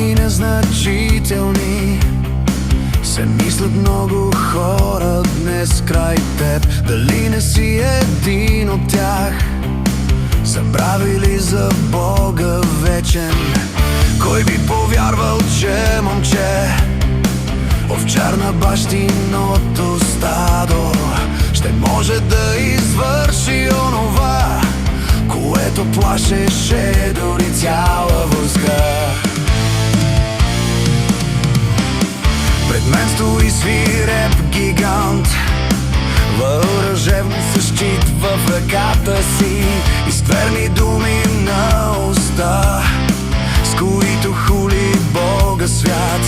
малки незначителни се мислят много хора днес край теб. Дали не си един от тях, забравили за Бога вечен? Кой би повярвал, че момче, овчар на бащиното стадо, ще може да извърши онова, което плашеше дори цяла войска? Пред мен стои свиреп гигант, въоръжен с щит в ръката си и скверни думи на уста, с които хули Бога свят.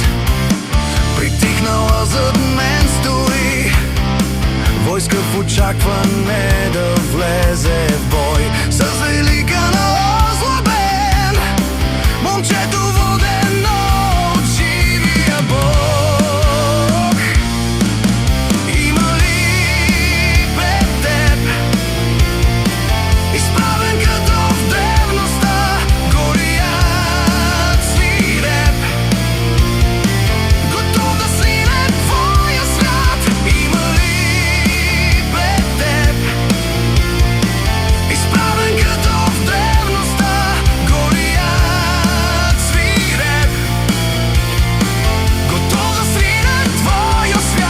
Притихнала зад мен стои войска в очакване да влезе в бой. С велика озлобен момчето водено от живия Бог. Има ли пред теб, изправен като в древността, Голиат свиреп, готов да срине твоя свят? Има ли пред теб, изправен като в древността, Голиат свиреп, готов да срине твоя свят?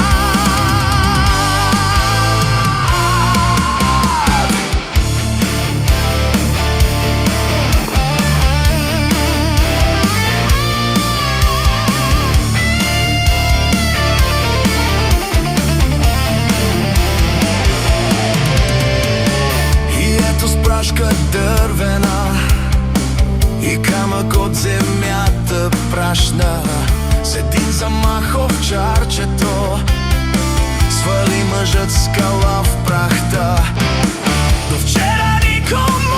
И ето с прашка дървена и камък от земята прашна, с един замах овчарчето свали мъжът скала в прахта. До вчера никому